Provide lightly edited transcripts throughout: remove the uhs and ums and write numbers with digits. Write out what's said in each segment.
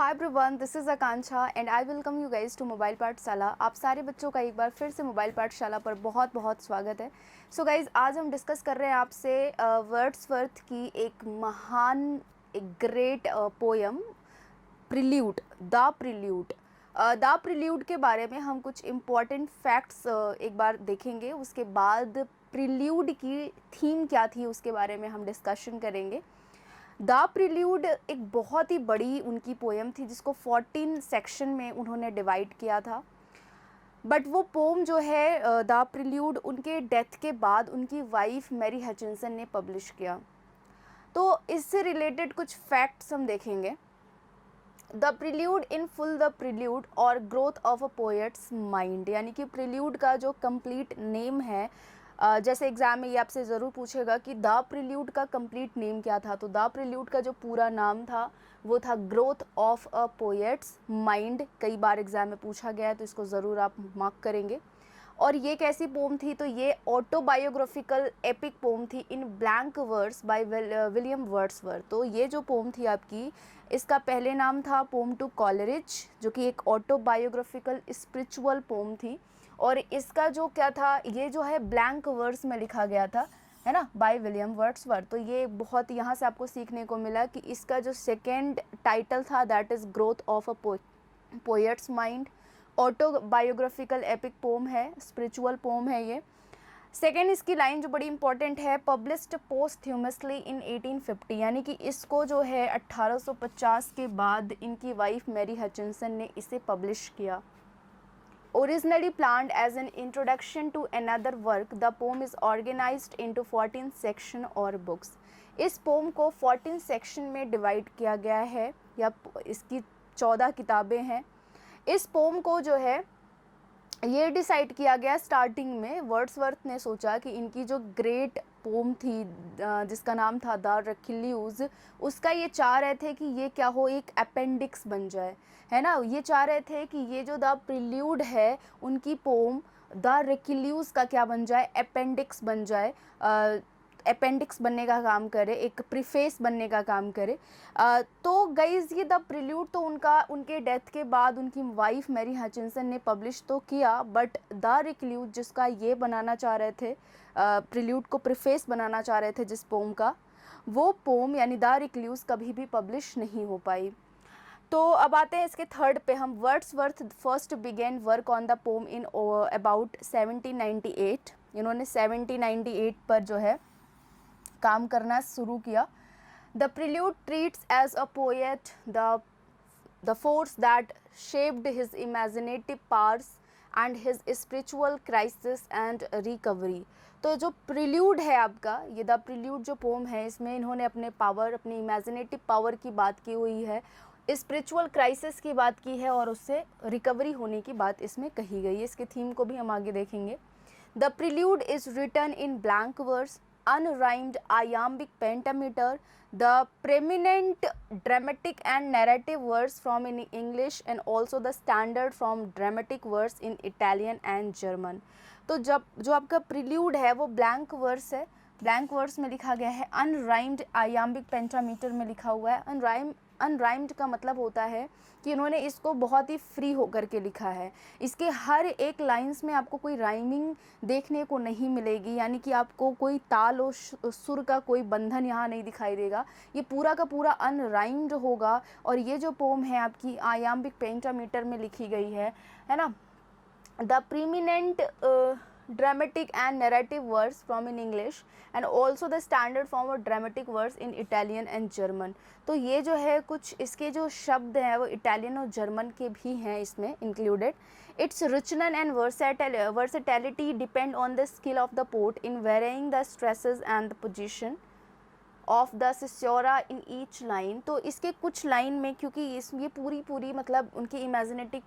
Hi everyone, this is Akanksha and I welcome you guys to mobile Pathshala. आप सारे बच्चों का एक बार फिर से मोबाइल पाठशाला पर बहुत बहुत स्वागत है। सो गाइज, आज हम डिस्कस कर रहे हैं आपसे वर्ड्सवर्थ की एक महान, एक great poem prelude, the prelude. The prelude के बारे में हम कुछ इम्पॉर्टेंट फैक्ट्स एक बार देखेंगे। उसके बाद प्रिल्यूड की थीम क्या थी उसके बारे में हम डिस्कशन करेंगे। द प्रिल्यूड एक बहुत ही बड़ी उनकी पोएम थी जिसको 14 सेक्शन में उन्होंने डिवाइड किया था। बट वो पोम जो है द प्रिल्यूड, उनके डेथ के बाद उनकी वाइफ मैरी हचिंसन ने पब्लिश किया। तो इससे रिलेटेड कुछ फैक्ट्स हम देखेंगे। The prelude in full, the prelude और growth of a poet's mind, यानी कि प्रिल्यूड का जो कंप्लीट नेम है, जैसे एग्ज़ाम में ये आपसे ज़रूर पूछेगा कि द प्रिल्यूड का कंप्लीट नेम क्या था। तो द प्रिल्यूड का जो पूरा नाम था वो था growth of a poet's mind. कई बार एग्ज़ाम में पूछा गया है तो इसको ज़रूर आप मार्क करेंगे। और ये कैसी पोम थी? तो ये ऑटोबायोग्राफिकल एपिक पोम थी in blank verse by William Wordsworth. तो ये जो पोम थी आपकी, इसका पहले नाम था पोम टू कॉलरिज, जो कि एक ऑटोबायोग्राफिकल स्पिरिचुअल पोम थी। और इसका जो क्या था, ये जो है ब्लैंक वर्स में लिखा गया था, है ना, बाय विलियम वर्ड्सवर्थ। तो ये बहुत यहाँ से आपको सीखने को मिला कि इसका जो सेकेंड टाइटल था that is growth of a poet's mind. Autobiographical epic poem है, स्पिरिचुअल पोम है ये। सेकेंड, इसकी लाइन जो बड़ी इंपॉर्टेंट है, पब्लिश्ड पोस्ट्यूमसली इन 1850, यानी कि इसको जो है 1850 के बाद इनकी वाइफ मैरी हचिंसन ने इसे पब्लिश किया। Originally planned as an introduction to another work, the poem is organized into 14 section or books. इस पोम को 14 सेक्शन में डिवाइड किया गया है, या इसकी 14 किताबें हैं। इस पोम को जो है ये डिसाइड किया गया स्टार्टिंग में, वर्ड्सवर्थ ने सोचा कि इनकी जो ग्रेट पोम थी जिसका नाम था द रिक्यूल्यूज, उसका ये चाह रहे थे कि ये क्या हो, एक अपेंडिक्स बन जाए, है ना। ये चाह रहे थे कि ये जो द प्रिल्यूड है उनकी पोम द रिक्यूल्यूज का क्या बन जाए, अपेंडिक्स बन जाए, अपेंडिक्स बनने का काम करे, एक प्रीफेस बनने का काम करे। तो गाइज, ये द प्रिल्यूड तो उनके डेथ के बाद उनकी वाइफ मैरी हचिंसन ने पब्लिश तो किया, बट द रिक्यूल्यूज जिसका ये बनाना चाह रहे थे, प्रिल्यूड को प्रीफेस बनाना चाह रहे थे जिस पोम का, वो पोम यानी द रिक्यूल्यूज कभी भी पब्लिश नहीं हो पाई। तो अब आते हैं इसके थर्ड पे हम। Wordsworth first began work on the poem in about 1798। इन्होंने 1798 पर जो है काम करना शुरू किया। The prelude treats as a poet the force that shaped his imaginative powers and his spiritual crisis and recovery. तो जो प्रिल्यूड है आपका, ये द प्रिल्यूड जो पोम है, इसमें इन्होंने अपने पावर, अपनी इमेजिनेटिव पावर की बात की हुई है, स्पिरिचुअल क्राइसिस की बात की है, और उससे रिकवरी होने की बात इसमें कही गई है। इसके थीम को भी हम आगे देखेंगे। The prelude is written in blank verse, unrhymed iambic pentameter, the preeminent dramatic and narrative verse from in English and also the standard from dramatic verse in Italian and German। तो जब जो आपका prelude है वो blank verse है, blank verse में लिखा गया है, अनराइम्ड आयाम्बिक पेंटामीटर में लिखा हुआ है। अनराइम्ड का मतलब होता है कि उन्होंने इसको बहुत ही फ्री होकर के लिखा है। इसके हर एक लाइंस में आपको कोई राइमिंग देखने को नहीं मिलेगी, यानी कि आपको कोई ताल और सुर का कोई बंधन यहाँ नहीं दिखाई देगा। ये पूरा का पूरा अनराइम्ड होगा। और ये जो पोम है आपकी आयाम्बिक पेंटामीटर में लिखी गई है ना। The preeminent dramatic and narrative verse from in English and also the standard form of dramatic verse in Italian and German। तो ये जो है कुछ इसके जो शब्द हैं वो इटालियन और जर्मन के भी हैं इसमें included। Its richness and versatility depend on the skill of the poet in varying the stresses and the position of the caesura in each line. तो इसके कुछ लाइन में, क्योंकि ये पूरी मतलब उनकी इमेजिनेटिव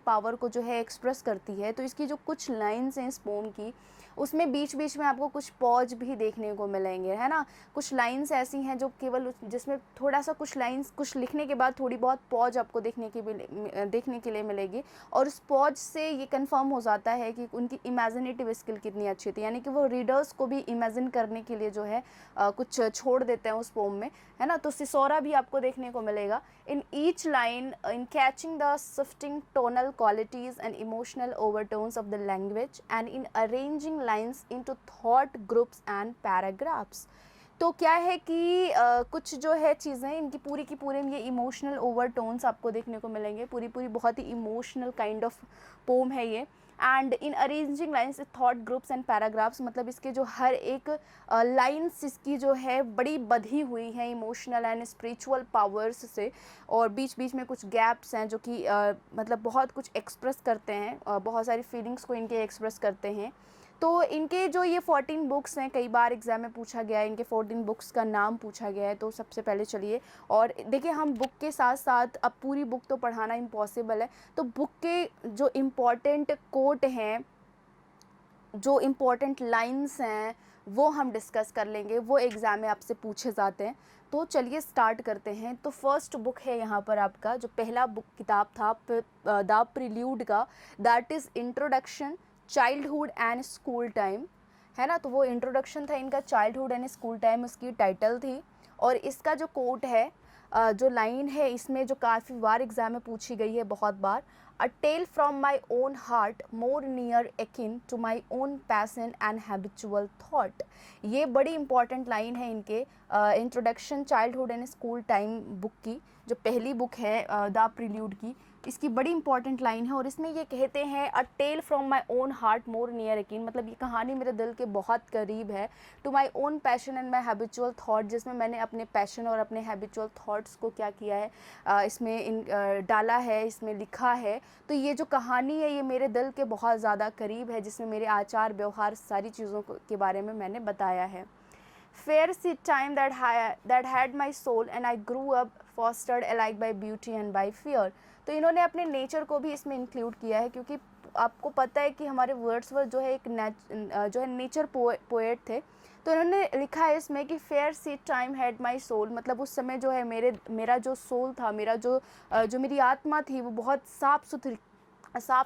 पावर को जो है एक्सप्रेस करती है, तो इसकी जो कुछ लाइन्स हैं इस पोम की, उसमें बीच बीच में आपको कुछ पॉज भी देखने को मिलेंगे, है ना। कुछ लाइन्स ऐसी हैं जो केवल जिसमें थोड़ा सा कुछ लाइन्स, कुछ लिखने के बाद थोड़ी बहुत पॉज आपको देखने के लिए मिलेगी, और उस पॉज से ये कंफर्म हो जाता है कि उनकी इमेजिनेटिव स्किल कितनी अच्छी थी, यानी कि वो रीडर्स को भी इमेजिन करने के लिए जो है कुछ छोड़ देते हैं उस पोम में, है ना। तो सिसोरा भी आपको देखने को मिलेगा। in each line in catching the shifting tonal qualities and emotional overtones of the language and in arranging lines into thought groups and paragraphs. तो क्या है कि कुछ जो है चीज़ें इनकी पूरी की पूरी ये इमोशनल ओवरटोन्स आपको देखने को मिलेंगे, पूरी पूरी बहुत ही इमोशनल काइंड ऑफ पोम है ये. And in arranging lines thought groups and paragraphs, मतलब इसके जो हर एक लाइन्स इसकी जो है बड़ी बधी हुई हैं इमोशनल एंड स्पिरिचुअल पावर्स से, और बीच बीच में कुछ गैप्स हैं जो कि मतलब बहुत कुछ एक्सप्रेस करते हैं, बहुत सारी फीलिंग्स को इनके एक्सप्रेस करते हैं. तो इनके जो ये 14 बुक्स हैं, कई बार एग्ज़ाम में पूछा गया है, इनके 14 बुक्स का नाम पूछा गया है. तो सबसे पहले चलिए, और देखिए हम बुक के साथ साथ अब पूरी बुक तो पढ़ाना इम्पॉसिबल है, तो बुक के जो इम्पॉर्टेंट कोट हैं, जो इम्पॉर्टेंट लाइन्स हैं, वो हम डिस्कस कर लेंगे, वो एग्ज़ाम में आपसे पूछे जाते हैं. तो चलिए स्टार्ट करते हैं. तो फर्स्ट बुक है यहाँ पर आपका जो पहला बुक किताब था द प्रिल्यूड का, that is introduction childhood and school time, है ना. तो वो इंट्रोडक्शन था इनका, चाइल्डहुड एंड स्कूल टाइम उसकी टाइटल थी. और इसका जो कोट है, जो लाइन है इसमें जो काफ़ी बार एग्ज़ाम में पूछी गई है, बहुत बार, a tale from my own heart more near akin to my own passion and habitual thought. ये बड़ी इंपॉर्टेंट लाइन है इनके introduction childhood and school time book की, जो पहली बुक है द प्रिल्यूड की. इसकी बड़ी इंपॉर्टेंट लाइन है, और इसमें ये कहते हैं a tale from my own heart more near akin, मतलब ये कहानी मेरे दिल के बहुत करीब है, to my own passion and my habitual thought, जिसमें मैंने अपने पैशन और अपने हैबिचुअल थाट्स को क्या किया है, इसमें डाला है, इसमें लिखा है. तो ये जो कहानी है ये मेरे दिल के बहुत ज़्यादा करीब है, जिसमें मेरे आचार व्यवहार सारी चीज़ों के बारे में मैंने बताया है. Fair seed time that had my soul and I grew up fostered alike by beauty and by fear. तो इन्होंने अपने नेचर को भी इसमें इंक्लूड किया है, क्योंकि आपको पता है कि हमारे वर्ड्सवर्थ जो है एक जो है नेचर पोएट थे. तो इन्होंने लिखा है इसमें कि fair seed time had my soul, मतलब उस समय जो है मेरा जो सोल था, मेरा जो मेरी आत्मा थी वो बहुत साफ़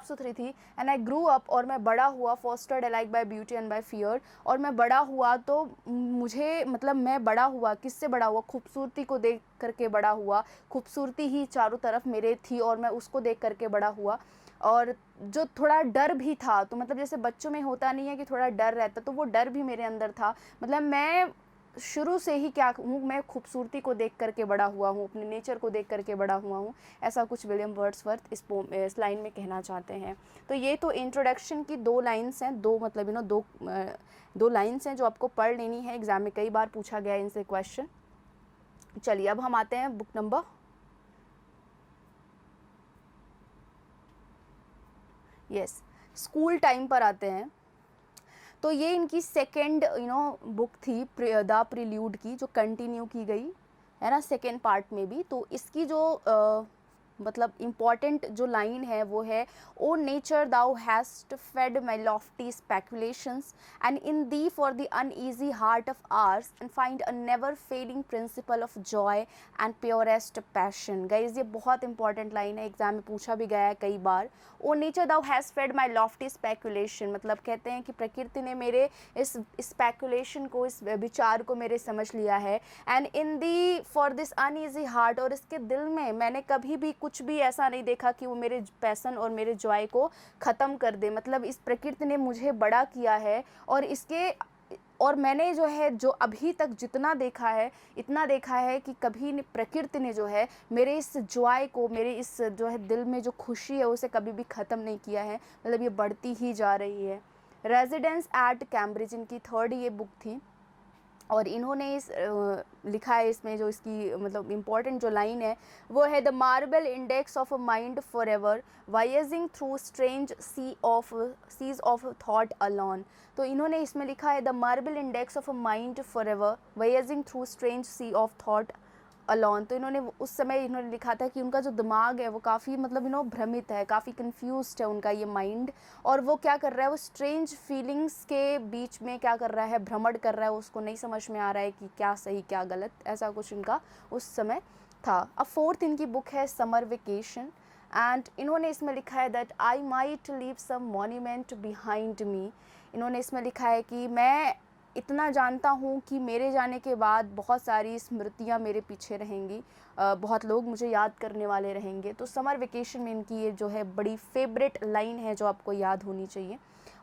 सुथरी थी. एंड आई ग्रू अप, और मैं बड़ा हुआ, fostered alike by beauty and by fear, और मैं बड़ा हुआ तो मुझे, मतलब मैं बड़ा हुआ, किससे बड़ा हुआ, खूबसूरती को देख करके बड़ा हुआ. खूबसूरती ही चारों तरफ मेरे थी और मैं उसको देख करके बड़ा हुआ. और जो थोड़ा डर भी था, तो मतलब जैसे बच्चों में होता नहीं है कि थोड़ा डर रहता, तो वो डर भी मेरे अंदर था. मतलब मैं शुरू से ही क्या हूँ, मैं खूबसूरती को देख करके बड़ा हुआ हूँ, अपने नेचर को देख करके बड़ा हुआ हूँ. ऐसा कुछ विलियम वर्ड्सवर्थ इस लाइन में कहना चाहते हैं. तो ये तो इंट्रोडक्शन की 2 लाइन्स हैं, 2 मतलब दो लाइन्स हैं जो आपको पढ़ लेनी है. एग्ज़ाम में कई बार पूछा गया इनसे क्वेश्चन. चलिए अब हम आते हैं बुक नंबर स्कूल टाइम पर आते हैं. तो ये इनकी सेकेंड बुक थी द प्रिल्यूड की, जो कंटिन्यू की गई है ना सेकेंड पार्ट में भी. तो इसकी जो मतलब इम्पॉर्टेंट जो लाइन है वो है, O nature thou hast fed my lofty speculations and in thee for the uneasy heart of ours and find a never failing principle of joy and purest passion. Guys ये बहुत important line है, exam में पूछा भी गया है कई बार. O nature thou hast fed my lofty speculation, मतलब कहते हैं कि प्रकृति ने मेरे इस स्पेकुलेशन को, इस विचार को मेरे समझ लिया है. And in thee for this uneasy heart, और इसके दिल में मैंने कभी भी कुछ भी ऐसा नहीं देखा कि वो मेरे पैसन और मेरे जॉय को ख़त्म कर दे. मतलब इस प्रकृति ने मुझे बड़ा किया है, और मैंने जो है जो अभी तक जितना देखा है, इतना देखा है कि कभी प्रकृति ने जो है मेरे इस जॉय को, मेरे इस जो है दिल में जो खुशी है उसे कभी भी ख़त्म नहीं किया है. मतलब ये बढ़ती ही जा रही है. रेजिडेंस एट कैम्ब्रिज इनकी 3rd ये बुक थी, और इन्होंने लिखा है इसमें, जो इसकी मतलब इम्पॉर्टेंट जो लाइन है वो है, the marble index of a mind for ever voyaging through strange seas of thought alone. तो इन्होंने इसमें लिखा है, the marble index of a mind for ever voyaging through strange sea of thought alone. तो इन्होंने उस समय इन्होंने लिखा था कि उनका जो दिमाग है वो काफ़ी मतलब भ्रमित है, काफ़ी कंफ्यूज्ड है उनका ये माइंड, और वो क्या कर रहा है, वो स्ट्रेंज फीलिंग्स के बीच में क्या कर रहा है, भ्रमण कर रहा है, उसको नहीं समझ में आ रहा है कि क्या सही क्या गलत. ऐसा कुछ इनका उस समय था. अब 4th इनकी बुक है समर वेकेशन, एंड इन्होंने इसमें लिखा है that I might leave some monument behind me. इन्होंने इसमें लिखा है कि मैं इतना जानता हूँ कि मेरे जाने के बाद बहुत सारी स्मृतियाँ मेरे पीछे रहेंगी, बहुत लोग मुझे याद करने वाले रहेंगे। तो समर वेकेशन में इनकी ये जो है बड़ी फेवरेट लाइन है जो आपको याद होनी चाहिए।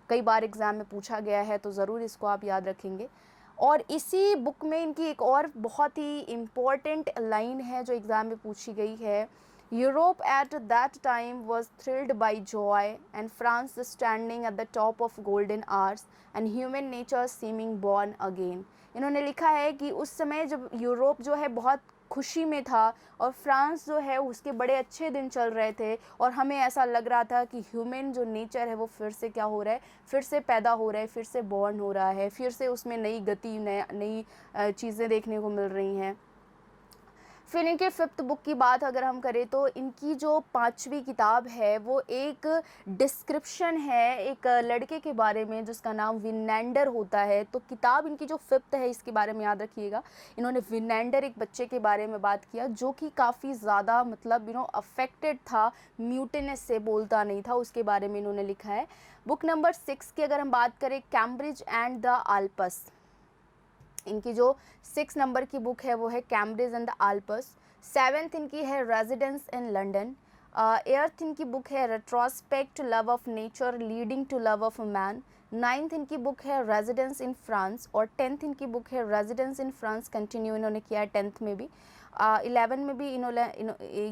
कई बार एग्ज़ाम में पूछा गया है तो ज़रूर इसको आप याद रखेंगे। और इसी बुक में इनकी एक और बहुत ही इम्पॉर्टेंट लाइन है जो एग्ज़ाम में पूछी गई है। Europe at that time was thrilled by joy and France standing at the top of golden hours and human nature seeming born again. इन्होंने लिखा है कि उस समय जब यूरोप जो है बहुत खुशी में था और फ्रांस जो है उसके बड़े अच्छे दिन चल रहे थे, और हमें ऐसा लग रहा था कि ह्यूमन जो नेचर है वो फिर से क्या हो रहा है, फिर से पैदा हो रहा है, फिर से बॉर्न हो रहा है, फिर से उसमें नई गति, नई चीज़ें देखने को मिल रही हैं। फिर इनके फिफ्थ बुक की बात अगर हम करें तो इनकी जो पांचवी किताब है वो एक डिस्क्रिप्शन है एक लड़के के बारे में जिसका नाम विनेंडर होता है। तो किताब इनकी जो फिफ्थ है इसके बारे में याद रखिएगा। इन्होंने विनेंडर एक बच्चे के बारे में बात किया जो कि काफ़ी ज़्यादा मतलब अफेक्टेड था, म्यूटिनस से, बोलता नहीं था, उसके बारे में इन्होंने लिखा है। बुक नंबर 6 की अगर हम बात करें, कैम्ब्रिज एंड द आल्प्स। इनकी जो 6 नंबर की बुक है वो है Cambridge and the Alps. 7th इनकी है रेजिडेंस इन लंडन। 8th इनकी बुक है retrospect love of nature leading to love of man. 9th इनकी बुक है रेजिडेंस इन फ्रांस, और 10th इनकी बुक है रेजिडेंस इन फ्रांस कंटिन्यू इन्होंने किया है 10th में भी। 11 में भी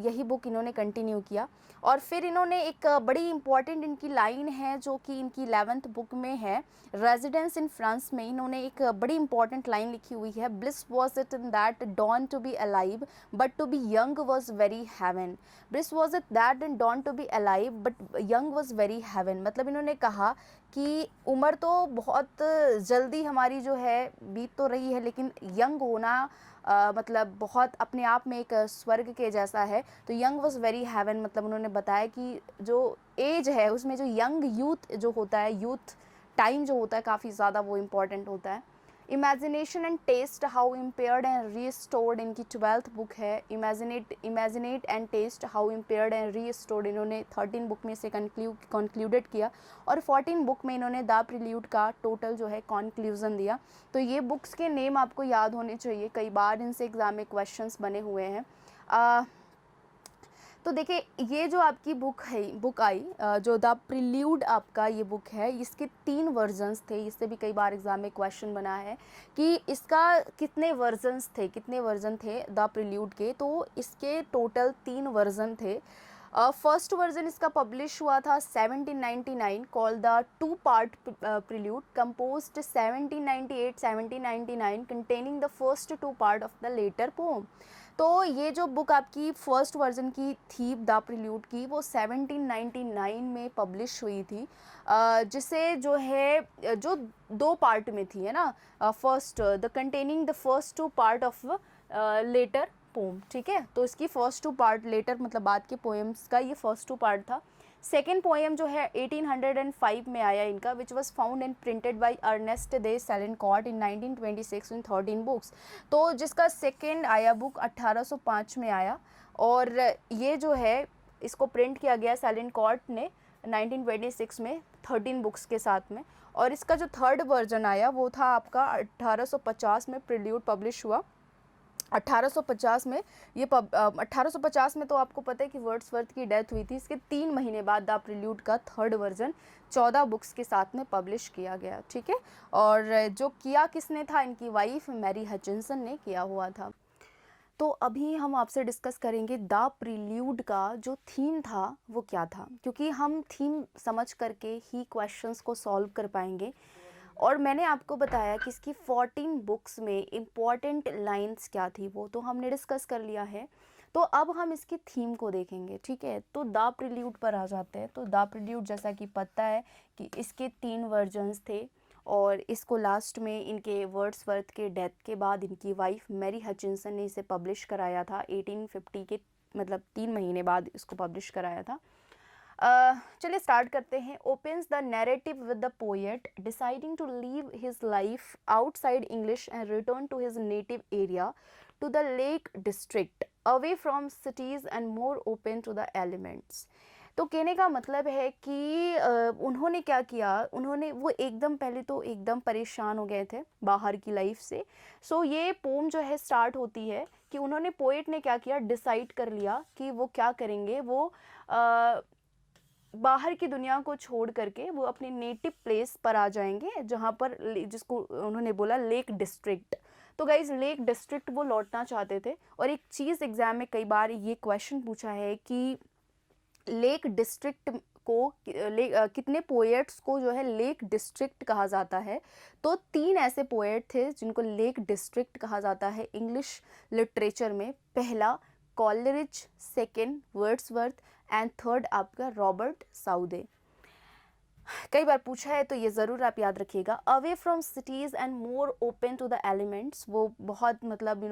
यही बुक इन्होंने कंटिन्यू किया। और फिर इन्होंने एक बड़ी इंपॉर्टेंट इनकी लाइन है जो कि इनकी 11th बुक में है, रेजिडेंस इन फ्रांस में इन्होंने एक बड़ी इंपॉर्टेंट लाइन लिखी हुई है, bliss was it in that dawn to be alive but to be young was very heaven. Bliss was it that in dawn to be alive but young was very heaven. मतलब इन्होंने कहा कि उम्र तो बहुत जल्दी हमारी जो है बीत तो रही है, लेकिन यंग होना मतलब बहुत अपने आप में एक स्वर्ग के जैसा है। तो यंग वॉज वेरी हेवन, मतलब उन्होंने बताया कि जो एज है उसमें जो यंग यूथ जो होता है, यूथ टाइम जो होता है काफ़ी ज़्यादा वो इम्पॉर्टेंट होता है। Imagination and taste how impaired and restored इनकी 12th बुक है। Imagination and taste how impaired and restored इन्होंने 13 बुक में से कंक्लूडेड किया, और 14 बुक में इन्होंने द प्रिल्यूड का टोटल जो है कंक्लूजन दिया। तो ये बुक्स के नेम आपको याद होने चाहिए, कई बार इनसे एग्ज़ाम में क्वेश्चंस बने हुए हैं। तो देखिए ये जो आपकी बुक आई जो द प्रिल्यूड आपका ये बुक है, इसके 3 वर्जन्स थे। इससे भी कई बार एग्ज़ाम में क्वेश्चन बना है कि इसका कितने वर्जन थे द प्रिल्यूड के। तो इसके टोटल 3 वर्जन थे। फर्स्ट वर्जन इसका पब्लिश हुआ था 1799, called the 2 part prelude, composed 1798-1799, containing the first 2 part of the later poem. तो ये जो बुक आपकी फर्स्ट वर्जन की थी द प्रिल्यूड की, वो 1799 में पब्लिश हुई थी, जिसे जो है जो 2 पार्ट में थी, है ना। First the containing the first 2 part of later poem, ठीक है। तो इसकी फर्स्ट 2 पार्ट, लेटर मतलब बाद के पोएम्स का ये फर्स्ट 2 पार्ट था। सेकेंड पोएम जो है 1805 में आया इनका, which was found and printed by Ernest de Selincourt in 1926 in 13 books. तो जिसका सेकेंड आया बुक 1805 में आया, और ये जो है इसको प्रिंट किया गया सेलिनकॉट ने 1926 में 13 बुक्स के साथ में। और इसका जो थर्ड वर्जन आया वो था आपका 1850 में प्रिल्यूड पब्लिश हुआ। 1850 में 1850 में तो आपको पता है कि वर्ड्सवर्थ की डेथ हुई थी। इसके 3 महीने बाद द प्रिल्यूड का थर्ड वर्जन 14 बुक्स के साथ में पब्लिश किया गया, ठीक है। और जो किया किसने था, इनकी वाइफ मैरी हचिंसन ने किया हुआ था। तो अभी हम आपसे डिस्कस करेंगे द प्रिल्यूड का जो थीम था वो क्या था, क्योंकि हम थीम समझ करके ही क्वेश्चंस को सॉल्व कर पाएंगे। और मैंने आपको बताया कि इसकी 14 बुक्स में इम्पॉर्टेंट लाइंस क्या थी, वो तो हमने डिस्कस कर लिया है। तो अब हम इसकी थीम को देखेंगे, ठीक है। तो द प्रिल्यूड पर आ जाते हैं। तो द प्रिल्यूड जैसा कि पता है कि इसके 3 वर्जन्स थे, और इसको लास्ट में इनके वर्ड्सवर्थ के डेथ के बाद इनकी वाइफ मैरी हचिंसन ने इसे पब्लिश कराया था 1850 के, मतलब 3 महीने बाद इसको पब्लिश कराया था। चलिए स्टार्ट करते हैं। Opens the narrative with the poet deciding to leave his life outside English and return to his native area to the Lake District, away from cities and more open to the elements. तो कहने का मतलब है कि उन्होंने क्या किया, उन्होंने वो एकदम पहले तो एकदम परेशान हो गए थे बाहर की लाइफ से। सो ये पोम जो है स्टार्ट होती है कि उन्होंने, पोएट ने क्या किया, डिसाइड कर लिया कि वो क्या करेंगे, वो बाहर की दुनिया को छोड़ करके वो अपने नेटिव प्लेस पर आ जाएंगे, जहाँ पर जिसको उन्होंने बोला लेक डिस्ट्रिक्ट। तो गाइज लेक डिस्ट्रिक्ट वो लौटना चाहते थे। और एक चीज़ एग्जाम में कई बार ये क्वेश्चन पूछा है कि लेक डिस्ट्रिक्ट को कितने पोएट्स को जो है लेक डिस्ट्रिक्ट कहा जाता है। तो 3 ऐसे पोएट थे जिनको लेक डिस्ट्रिक्ट कहा जाता है इंग्लिश लिटरेचर में। पहला Coleridge, second Wordsworth and third आपका रॉबर्ट साउदे। कई बार पूछा है तो ये ज़रूर आप याद रखिएगा। Away from cities and more open to the elements, वो बहुत मतलब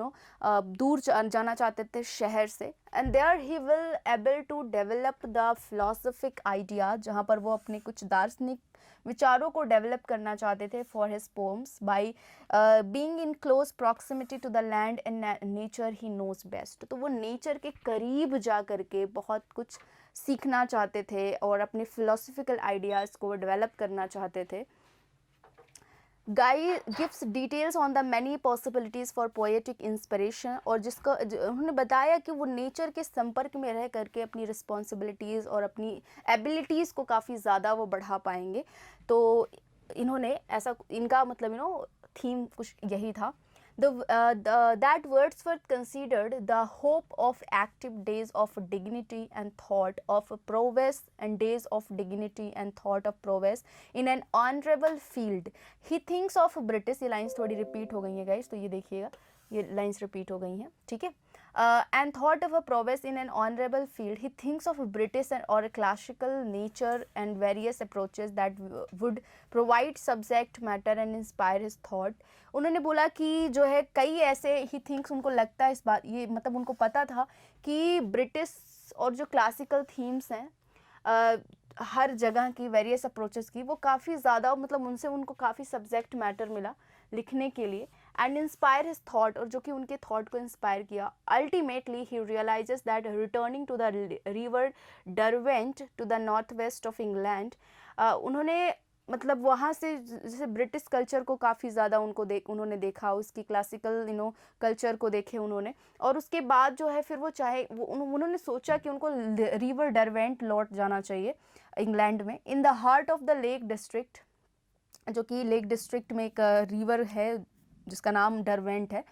दूर जाना चाहते थे शहर से। And there he will able to develop the philosophic idea, जहाँ पर वो अपने कुछ दार्शनिक विचारों को डेवलप करना चाहते थे for his poems, by being in close proximity to the land and nature he knows best. तो वो नेचर के करीब जा करके बहुत कुछ सीखना चाहते थे और अपने फिलोसफिकल आइडियाज़ को डेवलप करना चाहते थे। गाई gives details on the many possibilities for poetic inspiration, और जिसका उन्होंने बताया कि वो नेचर के संपर्क में रह करके अपनी रिस्पॉन्सिबिलिटीज़ और अपनी एबिलिटीज़ को काफ़ी ज़्यादा वो बढ़ा पाएंगे। तो इन्होंने ऐसा, इनका मतलब थीम कुछ यही था। That Wordsworth considered the hope of active days of dignity and thought of prowess and days of dignity and thought of prowess in an honorable field. He thinks of British, ये lines थोड़ी repeat हो गई हैं guys, तो ये देखिएगा, ये lines repeat हो गई हैं, ठीक है। And thought of a prowess in an honorable field. He thinks of British or a classical nature and various approaches that would provide subject matter and inspire his thought. उन्होंने बोला कि जो है कई ऐसे ही थिंक्स, उनको लगता है इस बात, ये मतलब उनको पता था कि ब्रिटिश और जो क्लासिकल थीम्स हैं हर जगह की, वेरियस अप्रोचेस की, वो काफ़ी ज़्यादा मतलब उनसे उनको काफ़ी सब्जेक्ट मैटर मिला लिखने के लिए। एंड इंस्पायर हिज थॉट, और जो कि उनके थॉट को इंस्पायर किया। Ultimately he realises that returning to the river Derwent to the north west of England, उन्होंने मतलब वहाँ से जैसे ब्रिटिश कल्चर को काफ़ी ज़्यादा उन्होंने देखा, उसकी क्लासिकल कल्चर को देखे उन्होंने। और उसके बाद जो है फिर वो उन्होंने सोचा कि उनको रिवर डरवेंट लौट जाना चाहिए इंग्लैंड में, in the heart of the Lake district, जो कि लेक डिस्ट्रिक्ट में एक रिवर है जिसका नाम डरवेंट है।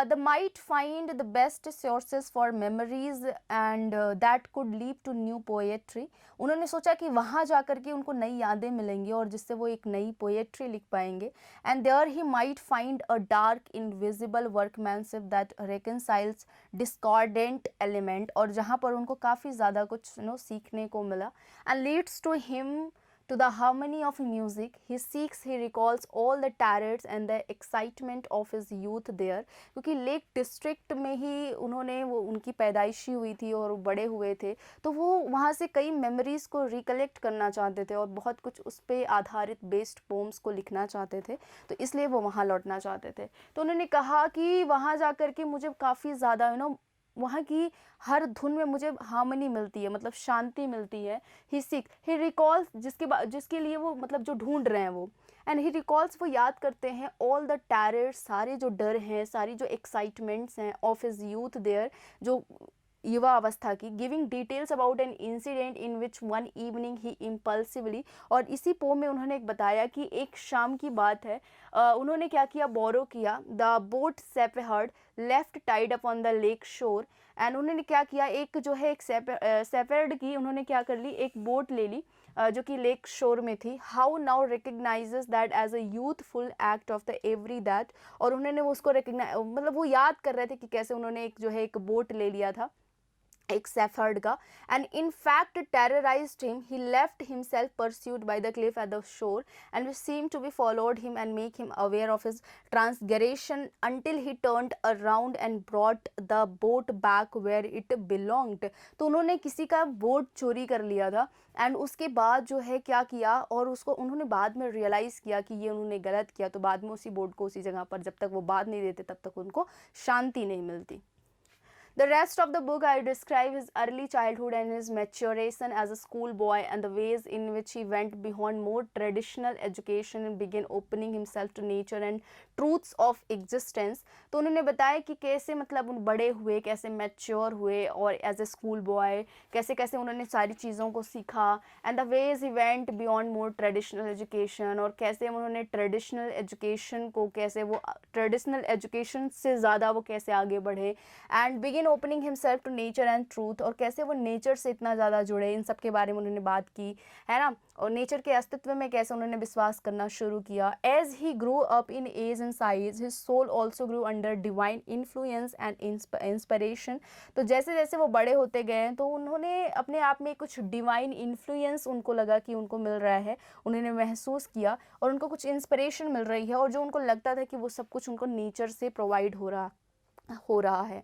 The might find the best sources for memories and that could lead to new poetry. उन्होंने सोचा कि वहाँ जा कर के उनको नई यादें मिलेंगी और जिससे वो एक नई पोएट्री लिख पाएंगे। And there he might find a dark invisible workmanship that reconciles discordant element, और जहाँ पर उनको काफ़ी ज़्यादा कुछ सीखने को मिला। And leads to him to the harmony of music. He seeks, he recalls all the terrors and the excitement of his youth there. क्योंकि लेक डिस्ट्रिक्ट में ही वो उनकी पैदाइशी हुई थी और बड़े हुए थे, तो वो वहाँ से कई मेमोरीज़ को रिकलेक्ट करना चाहते थे और बहुत कुछ उस पर आधारित बेस्ड पोम्स को लिखना चाहते थे, तो इसलिए वो वहाँ लौटना चाहते थे। तो उन्होंने कहा कि वहाँ जा कर के मुझे काफ़ी ज़्यादा वहाँ की हर धुन में मुझे हार्मनी मिलती है, मतलब शांति मिलती है। ही रिकॉल्स, जिसके लिए वो मतलब जो ढूंढ रहे हैं वो, एंड ही रिकॉल्स, वो याद करते हैं ऑल द टेरर्स, सारे जो डर हैं, सारी जो एक्साइटमेंट्स हैं ऑफ हिज यूथ देयर, जो युवा अवस्था की। Giving details about an incident in which one evening he impulsively, और इसी पोम में उन्होंने एक बताया कि एक शाम की बात है, उन्होंने क्या किया, बोरो किया। The boat shepherd left tied up on the lake shore, and उन्होंने क्या किया, एक जो है एक सेफर्ड की उन्होंने क्या कर ली, एक बोट ले ली जो कि लेक शोर में थी। How now recognizes that as a youthful act of the every that, और उन्होंने उसको मतलब वो याद कर रहे थे कि कैसे उन्होंने एक जो है एक बोट ले लिया था एक सेफर्ड का, and in fact terrorised him. He left himself pursued by the cliff at the shore and we seem to be followed him and make him aware of his transgression until he turned around and brought the boat back where it belonged. तो उन्होंने किसी का boat चोरी कर लिया था, and उसके बाद जो है क्या किया, और उसको उन्होंने बाद में रियलाइज़ किया कि ये उन्होंने गलत किया, तो बाद में उसी बोट को उसी जगह पर जब तक वो बात नहीं देते तब तक उनको शांति नहीं मिलती। The rest of the book I describe his early childhood and his maturation as a schoolboy and the ways in which he went beyond more traditional education and began opening himself to nature and truths of existence. तो उन्होंने बताया कि कैसे मतलब उन बड़े हुए, कैसे मैच्योर हुए और एज ए स्कूल बॉय कैसे कैसे उन्होंने सारी चीज़ों को सीखा and the ways he went beyond more traditional education, और कैसे उन्होंने ट्रेडिशनल एजुकेशन को कैसे वो ट्रेडिशनल एजुकेशन से ज़्यादा वो कैसे आगे बढ़े and begin opening himself to nature and truth, और कैसे वो नेचर से इतना ज़्यादा जुड़े, इन सब के बारे में उन्होंने बात की है ना, और नेचर के अस्तित्व में कैसे उन्होंने विश्वास करना शुरू किया. As he grow up in age and size his soul also grew under divine influence and inspiration. तो जैसे जैसे वो बड़े होते गए तो उन्होंने अपने आप में कुछ डिवाइन इन्फ्लुएंस उनको लगा कि उनको मिल रहा है, उन्होंने महसूस किया और उनको कुछ इंस्पिरेशन मिल रही है, और जो उनको लगता था कि वो सब कुछ उनको नेचर से प्रोवाइड हो रहा है.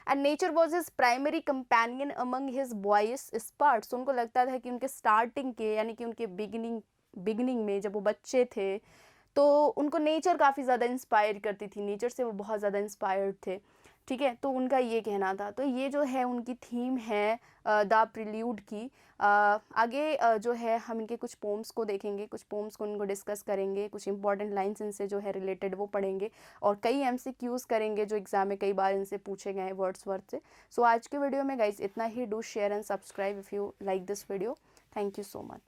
And nature was his primary companion among his boys sports. उनको लगता था कि उनके स्टार्टिंग के यानी कि उनके बिगिनिंग में जब वो बच्चे थे तो उनको नेचर काफ़ी ज़्यादा इंस्पायर करती थी, नेचर से वो बहुत ज़्यादा इंस्पायर्ड थे. ठीक है, तो उनका ये कहना था. तो ये जो है उनकी थीम है द प्रिल्यूड की. आगे जो है हम इनके कुछ पोम्स को देखेंगे, कुछ पोम्स को इनको डिस्कस करेंगे, कुछ इंपॉर्टेंट लाइंस इनसे जो है रिलेटेड वो पढ़ेंगे और कई MCQs करेंगे जो एग्जाम में कई बार इनसे पूछे गए हैं वर्ड्सवर्थ से. सो आज के वीडियो में गाइज इतना ही. Do share and subscribe if you like this video. Thank you so much.